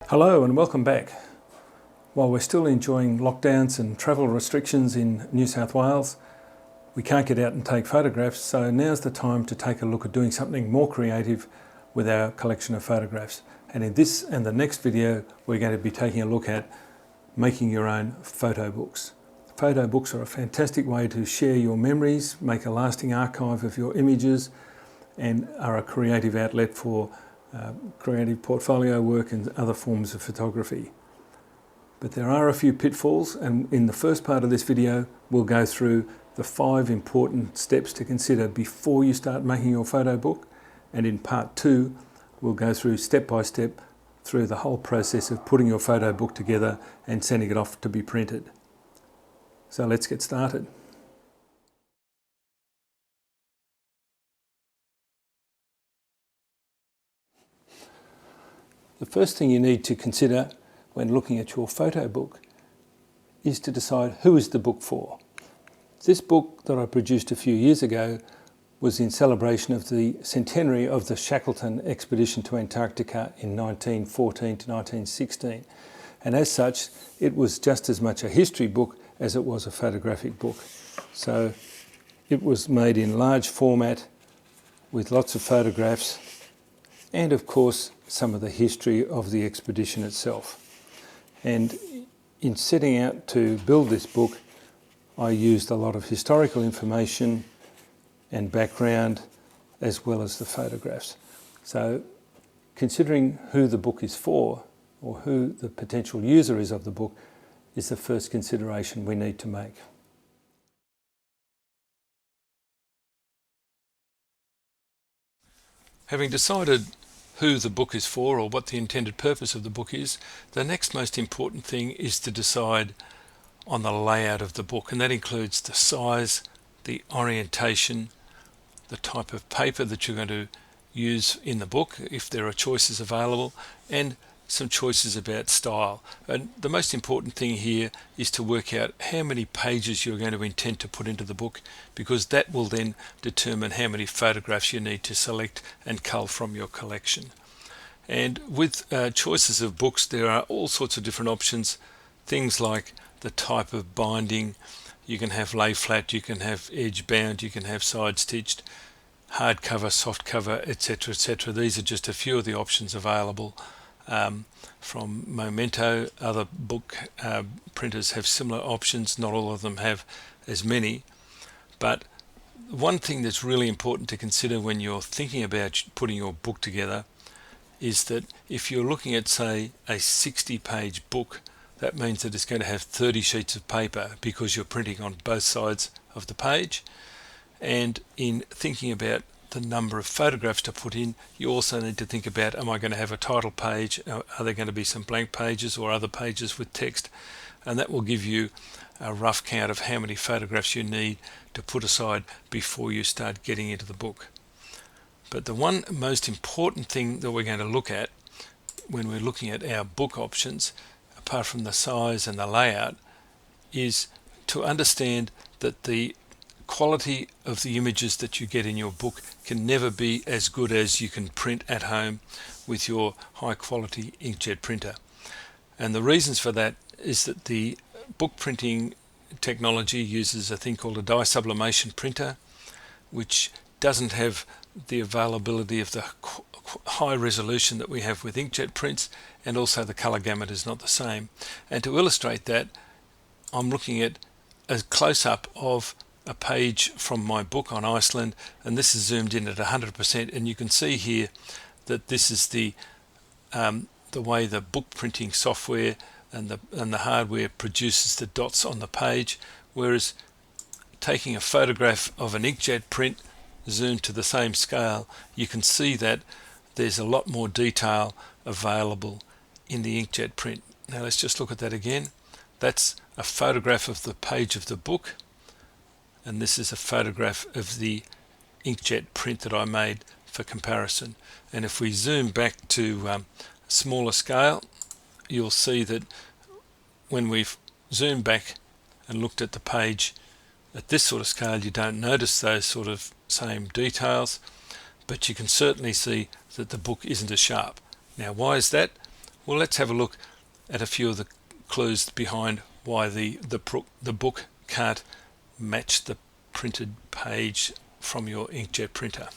Hello and welcome back. While we're still enjoying lockdowns and travel restrictions in New South Wales, we can't get out and take photographs, so now's the time to take a look at doing something more creative with our collection of photographs. And in this and the next video, we're going to be taking a look at making your own photo books. Photo books are a fantastic way to share your memories, make a lasting archive of your images, and are a creative outlet for creative portfolio work and other forms of photography. But there are a few pitfalls, and in the first part of this video we'll go through the 5 important steps to consider before you start making your photo book, and in part 2 we'll go through step by step through the whole process of putting your photo book together and sending it off to be printed. So let's get started. The first thing you need to consider when looking at your photo book is to decide who is the book for. This book that I produced a few years ago was in celebration of the centenary of the Shackleton expedition to Antarctica in 1914 to 1916. And as such, it was just as much a history book as it was a photographic book. So it was made in large format with lots of photographs and of course some of the history of the expedition itself. And in setting out to build this book, I used a lot of historical information and background as well as the photographs. So considering who the book is for, or who the potential user is of the book, is the first consideration we need to make. Having decided who the book is for or what the intended purpose of the book is, the next most important thing is to decide on the layout of the book, and that includes the size, the orientation, the type of paper that you're going to use in the book, if there are choices available, and some choices about style. And the most important thing here is to work out how many pages you're going to intend to put into the book, because that will then determine how many photographs you need to select and cull from your collection. And with choices of books, there are all sorts of different options, things like the type of binding. You can have lay flat, you can have edge bound, you can have side stitched, hardcover, soft cover, etc., etc. These are just a few of the options available from Memento. Other book printers have similar options. Not all of them have as many. But one thing that's really important to consider when you're thinking about putting your book together is that if you're looking at, say, a 60-page book, that means that it's going to have 30 sheets of paper because you're printing on both sides of the page. And in thinking about the number of photographs to put in, you also need to think about, am I going to have a title page? Are there going to be some blank pages or other pages with text? And that will give you a rough count of how many photographs you need to put aside before you start getting into the book. But the one most important thing that we're going to look at when we're looking at our book options, apart from the size and the layout, is to understand that the quality of the images that you get in your book can never be as good as you can print at home with your high quality inkjet printer. And the reasons for that is that the book printing technology uses a thing called a dye sublimation printer, which doesn't have the availability of the high resolution that we have with inkjet prints, and also the color gamut is not the same. And to illustrate that, I'm looking at a close-up of a page from my book on Iceland, and this is zoomed in at 100%, and you can see here that this is the way the book printing software and the hardware produces the dots on the page, whereas taking a photograph of an inkjet print zoomed to the same scale, you can see that there's a lot more detail available in the inkjet print. Now let's just look at that again. That's a photograph of the page of the book, and this is a photograph of the inkjet print that I made for comparison. And if we zoom back to smaller scale, you'll see that when we've zoomed back and looked at the page at this sort of scale, you don't notice those sort of same details, but you can certainly see that the book isn't as sharp. Now, why is that? Well, let's have a look at a few of the clues behind why the book can't match the printed page from your inkjet printer.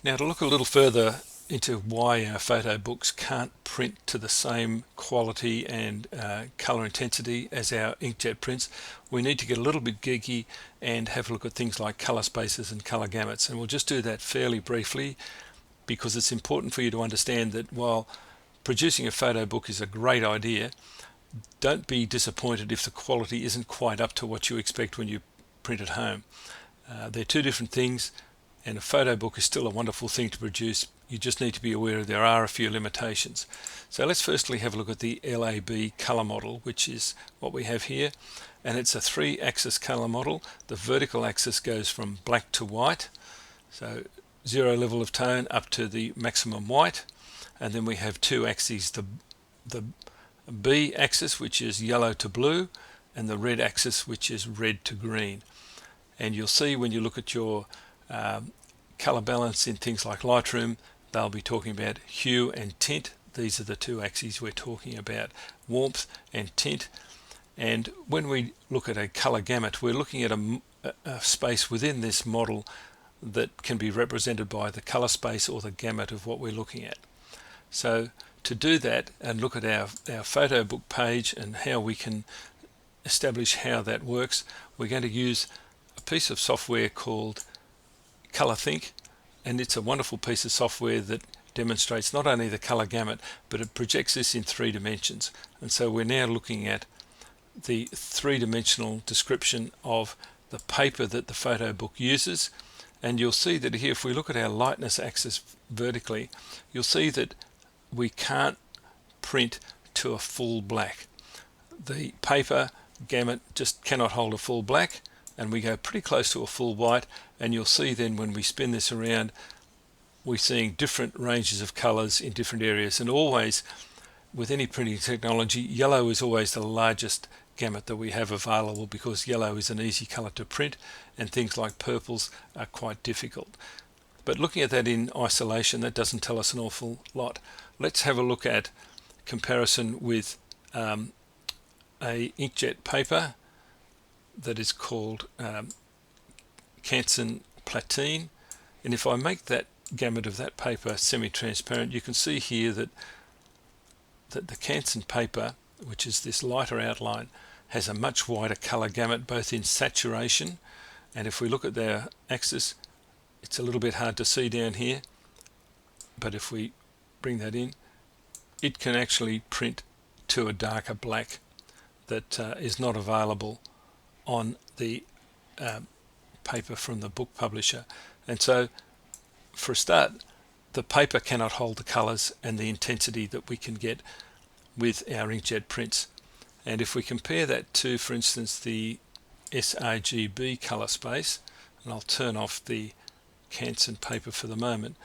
Now, to look a little further into why our photo books can't print to the same quality and color intensity as our inkjet prints, we need to get a little bit geeky and have a look at things like color spaces and color gamuts, and we'll just do that fairly briefly, because it's important for you to understand that while producing a photo book is a great idea, don't be disappointed if the quality isn't quite up to what you expect when you print at home. They're two different things, and a photo book is still a wonderful thing to produce. You just need to be aware there are a few limitations. So let's firstly have a look at the LAB color model, which is what we have here, and it's a 3-axis color model. The vertical axis goes from black to white, so 0 level of tone up to the maximum white, and then we have 2 axes, the B axis, which is yellow to blue, and the red axis, which is red to green. And you'll see when you look at your color balance in things like Lightroom, they'll be talking about hue and tint. These are the 2 axes we're talking about, warmth and tint. And when we look at a color gamut, we're looking at a space within this model that can be represented by the color space or the gamut of what we're looking at. So to do that and look at our photo book page and how we can establish how that works, we're going to use a piece of software called ColorThink, and it's a wonderful piece of software that demonstrates not only the color gamut, but it projects this in 3 dimensions. And so we're now looking at the 3-dimensional description of the paper that the photo book uses, and you'll see that here, if we look at our lightness axis vertically, you'll see that we can't print to a full black. The paper gamut just cannot hold a full black, and we go pretty close to a full white, and you'll see then when we spin this around, we're seeing different ranges of colors in different areas. And always with any printing technology, yellow is always the largest gamut that we have available, because yellow is an easy color to print and things like purples are quite difficult. But looking at that in isolation, that doesn't tell us an awful lot. Let's have a look at comparison with a inkjet paper that is called Canson Platine, and if I make that gamut of that paper semi-transparent, you can see here that the Canson paper, which is this lighter outline, has a much wider color gamut both in saturation, and if we look at their axis, it's a little bit hard to see down here, but if we bring that in, it can actually print to a darker black that is not available on the paper from the book publisher. And so for a start, the paper cannot hold the colors and the intensity that we can get with our inkjet prints. And if we compare that to, for instance, the sRGB color space, and I'll turn off the Canson paper for the moment,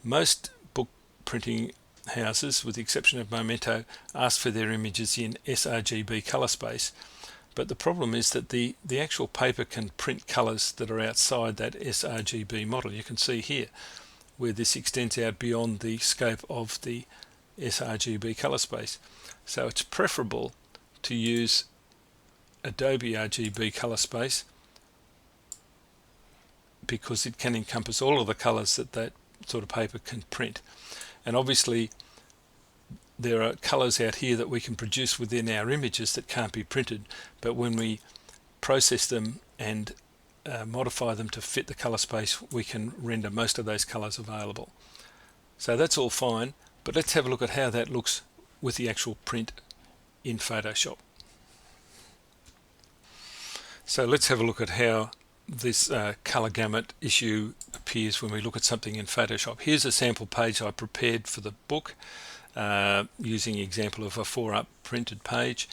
most book printing houses, with the exception of Memento, ask for their images in sRGB color space. But the problem is that the actual paper can print colors that are outside that sRGB model. You can see here where this extends out beyond the scope of the sRGB color space. So it's preferable to use Adobe RGB color space because it can encompass all of the colors that sort of paper can print. And obviously there are colors out here that we can produce within our images that can't be printed, but when we process them and modify them to fit the color space, we can render most of those colors available. So that's all fine, but let's have a look at how that looks with the actual print in Photoshop. So let's have a look at how this color gamut issue appears when we look at something in Photoshop. Here's a sample page I prepared for the book using the example of a 4-up printed page,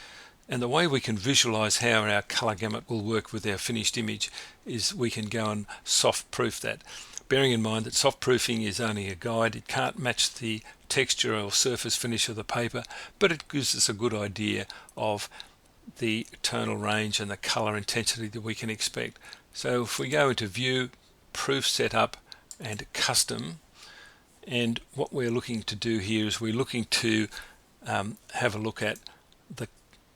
and the way we can visualize how our color gamut will work with our finished image is we can go and soft proof that, bearing in mind that soft proofing is only a guide. It can't match the texture or surface finish of the paper, but it gives us a good idea of the tonal range and the color intensity that we can expect. So if we go into View, Proof Setup and Custom, And what we're looking to do here is we're looking to have a look at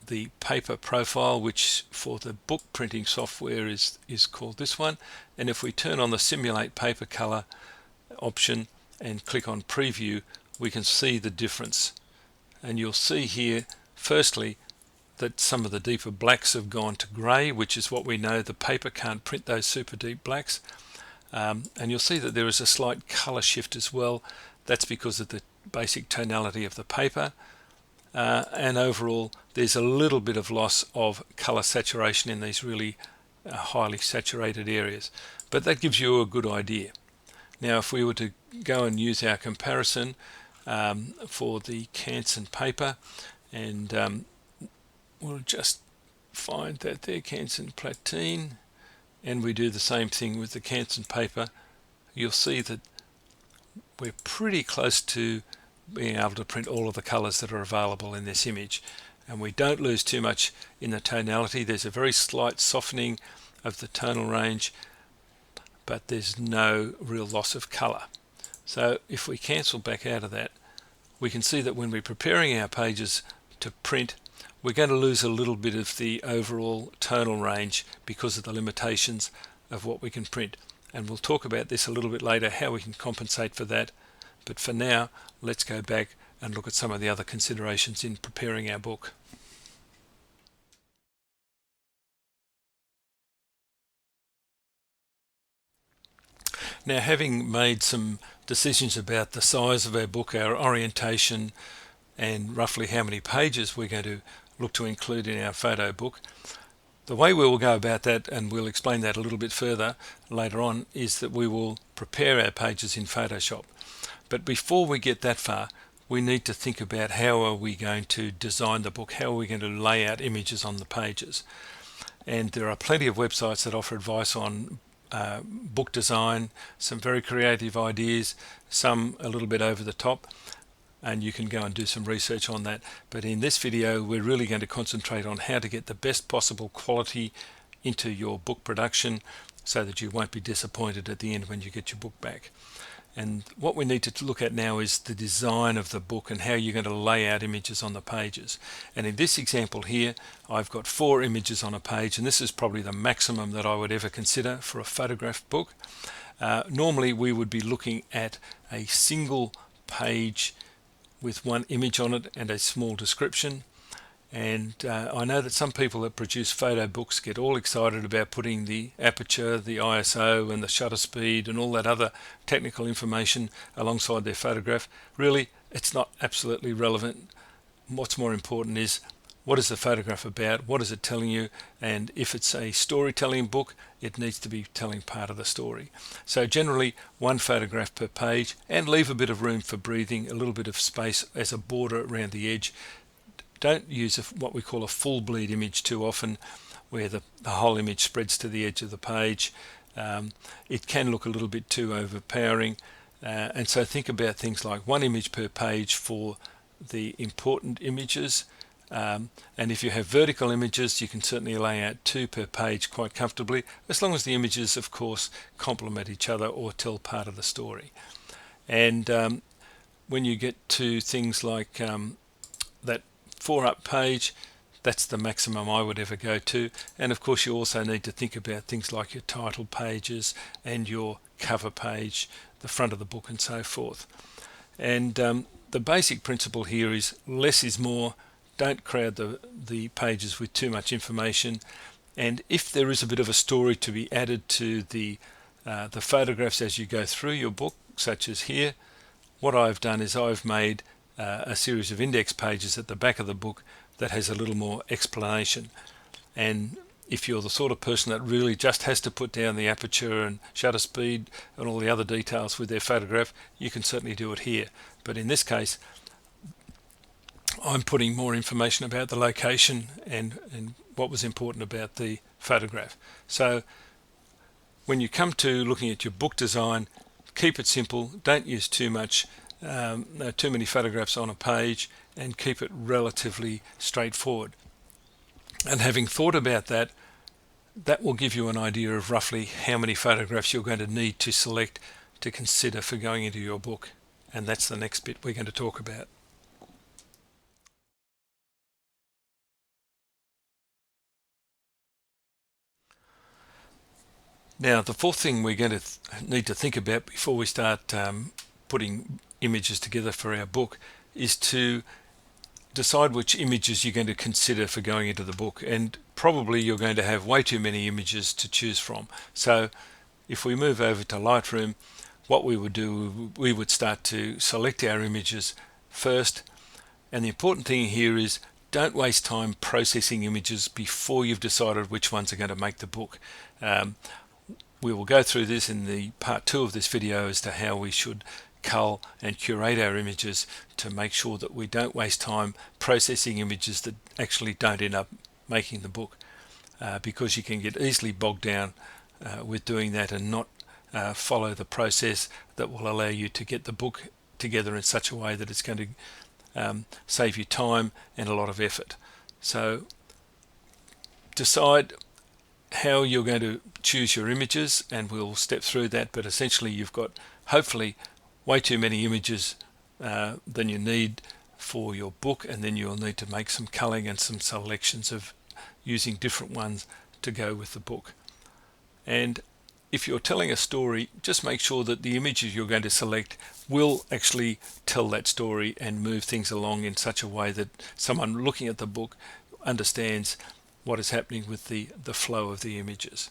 the paper profile, which for the book printing software is called this one. And if we turn on the simulate paper color option and click on preview, we can see the difference. And you'll see here firstly that some of the deeper blacks have gone to grey, which is what we know the paper can't print those super deep blacks. And you'll see that there is a slight color shift as well. That's because of the basic tonality of the paper. And overall there's a little bit of loss of color saturation in these really highly saturated areas, but that gives you a good idea. Now if we were to go and use our comparison for the Canson paper, and we'll just find that there, Canson Platine, and we do the same thing with the Canson paper, you'll see that we're pretty close to being able to print all of the colors that are available in this image, and we don't lose too much in the tonality. There's a very slight softening of the tonal range, but there's no real loss of color. So if we cancel back out of that, we can see that when we're preparing our pages to print, we're going to lose a little bit of the overall tonal range because of the limitations of what we can print. And we'll talk about this a little bit later, how we can compensate for that. But for now, let's go back and look at some of the other considerations in preparing our book. Now, having made some decisions about the size of our book, our orientation, and roughly how many pages we're going to look to include in our photo book, the way we will go about that, and we'll explain that a little bit further later on, is that we will prepare our pages in Photoshop. But before we get that far, we need to think about how are we going to design the book, how are we going to lay out images on the pages. And there are plenty of websites that offer advice on book design, some very creative ideas, some a little bit over the top, and you can go and do some research on that. But in this video we're really going to concentrate on how to get the best possible quality into your book production so that you won't be disappointed at the end when you get your book back. And what we need to look at now is the design of the book and how you're going to lay out images on the pages. And in this example here, I've got 4 images on a page, and this is probably the maximum that I would ever consider for a photograph book. Normally we would be looking at a single page with 1 image on it and a small description. And I know that some people that produce photo books get all excited about putting the aperture, the ISO and the shutter speed and all that other technical information alongside their photograph. Really, it's not absolutely relevant. What's more important is, what is the photograph about, what is it telling you, and if it's a storytelling book, it needs to be telling part of the story. So generally 1 photograph per page, and leave a bit of room for breathing, a little bit of space as a border around the edge. Don't use what we call a full bleed image too often, where the whole image spreads to the edge of the page. It can look a little bit too overpowering, and so think about things like 1 image per page for the important images, and if you have vertical images you can certainly lay out 2 per page quite comfortably, as long as the images of course complement each other or tell part of the story. And when you get to things like that 4-up page, that's the maximum I would ever go to. And of course you also need to think about things like your title pages and your cover page, the front of the book and so forth. And the basic principle here is less is more. Don't crowd the pages with too much information, and if there is a bit of a story to be added to the photographs as you go through your book, such as here, what I've done is I've made a series of index pages at the back of the book that has a little more explanation. And if you're the sort of person that really just has to put down the aperture and shutter speed and all the other details with their photograph, you can certainly do it here. But in this case, I'm putting more information about the location and what was important about the photograph. So when you come to looking at your book design, keep it simple. Don't use too many photographs on a page, and keep it relatively straightforward. And having thought about that, that will give you an idea of roughly how many photographs you're going to need to select to consider for going into your book. and that's the next bit we're going to talk about. Now, the fourth thing we're going to need to think about before we start putting images together for our book is to decide which images you're going to consider for going into the book, and probably you're going to have way too many images to choose from. So if we move over to Lightroom, what we would do, we would start to select our images first, and the important thing here is don't waste time processing images before you've decided which ones are going to make the book. We will go through this in the part 2 of this video as to how we should cull and curate our images to make sure that we don't waste time processing images that actually don't end up making the book, because you can get easily bogged down with doing that and not follow the process that will allow you to get the book together in such a way that it's going to save you time and a lot of effort. So decide how you're going to choose your images, and we'll step through that, but essentially you've got hopefully way too many images than you need for your book, and then you'll need to make some culling and some selections of using different ones to go with the book. And if you're telling a story, just make sure that the images you're going to select will actually tell that story and move things along in such a way that someone looking at the book understands what is happening with the flow of the images.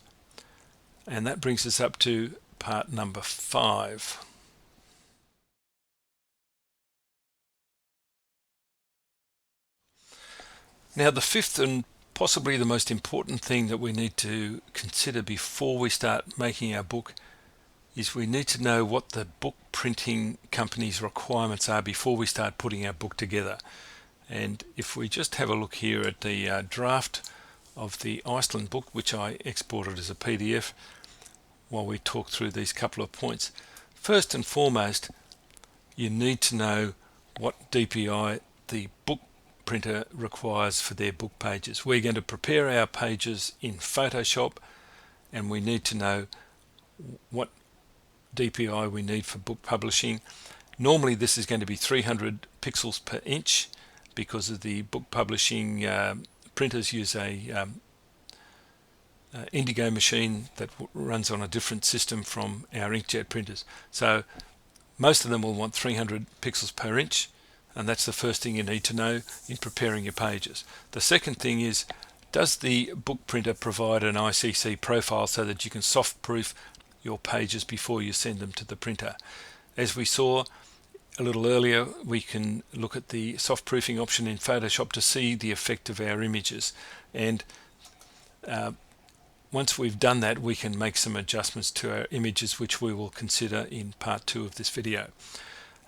And that brings us up to part number 5. Now, the fifth and possibly the most important thing that we need to consider before we start making our book is we need to know what the book printing company's requirements are before we start putting our book together. And if we just have a look here at the draft of the Iceland book, which I exported as a PDF, while we talk through these couple of points. First and foremost, you need to know what DPI the book printer requires for their book pages. We're going to prepare our pages in Photoshop, and we need to know what DPI we need for book publishing. Normally this is going to be 300 pixels per inch because of the book publishing printers use a Indigo machine that runs on a different system from our inkjet printers. So most of them will want 300 pixels per inch, and that's the first thing you need to know in preparing your pages. The second thing is, does the book printer provide an ICC profile so that you can soft proof your pages before you send them to the printer? As we saw a little earlier, we can look at the soft proofing option in Photoshop to see the effect of our images, and once we've done that, we can make some adjustments to our images, which we will consider in part 2 of this video.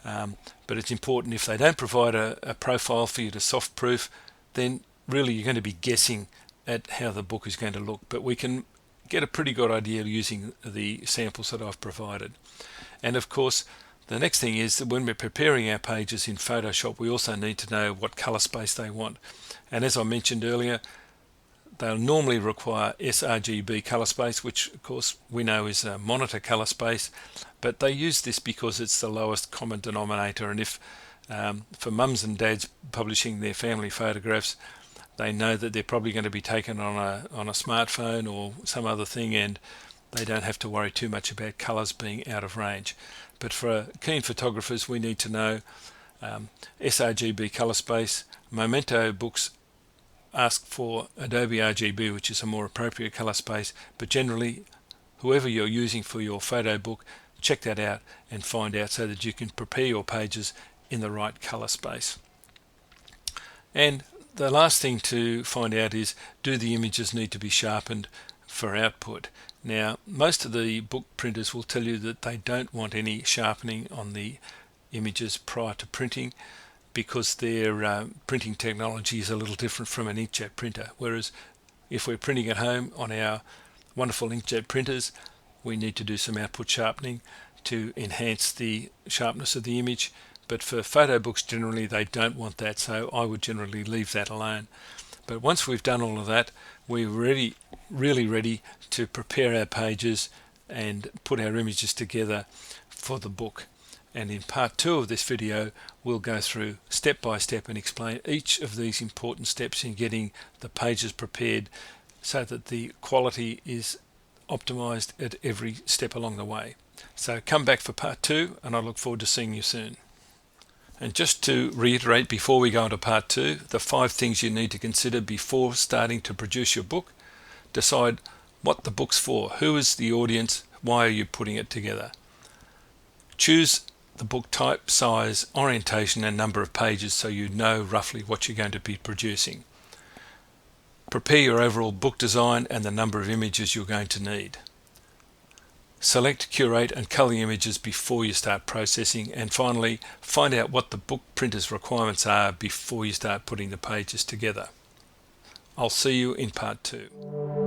But it's important, if they don't provide a profile for you to soft proof, then really you're going to be guessing at how the book is going to look. But we can get a pretty good idea using the samples that I've provided. And of course, the next thing is that when we're preparing our pages in Photoshop, we also need to know what color space they want. And as I mentioned earlier, they'll normally require sRGB color space, which of course we know is a monitor color space, but they use this because it's the lowest common denominator. And if for mums and dads publishing their family photographs, they know that they're probably going to be taken on a smartphone or some other thing, and they don't have to worry too much about colors being out of range. But for keen photographers, we need to know sRGB color space. Memento books ask for Adobe RGB, which is a more appropriate color space, but generally whoever you're using for your photo book, check that out and find out so that you can prepare your pages in the right color space. And the last thing to find out is, do the images need to be sharpened for output? Now, most of the book printers will tell you that they don't want any sharpening on the images prior to printing, because their printing technology is a little different from an inkjet printer. Whereas if we're printing at home on our wonderful inkjet printers, we need to do some output sharpening to enhance the sharpness of the image. But for photo books, generally they don't want that, so I would generally leave that alone. But once we've done all of that, we're really ready to prepare our pages and put our images together for the book. And in part 2 of this video, we'll go through step by step and explain each of these important steps in getting the pages prepared so that the quality is optimized at every step along the way. So come back for part 2, and I look forward to seeing you soon. And just to reiterate before we go into part 2, the 5 things you need to consider before starting to produce your book. Decide what the book's for. Who is the audience? Why are you putting it together? Choose the book type, size, orientation and number of pages so you know roughly what you're going to be producing. Prepare your overall book design and the number of images you're going to need. Select, curate and color the images before you start processing, and finally find out what the book printer's requirements are before you start putting the pages together. I'll see you in part 2.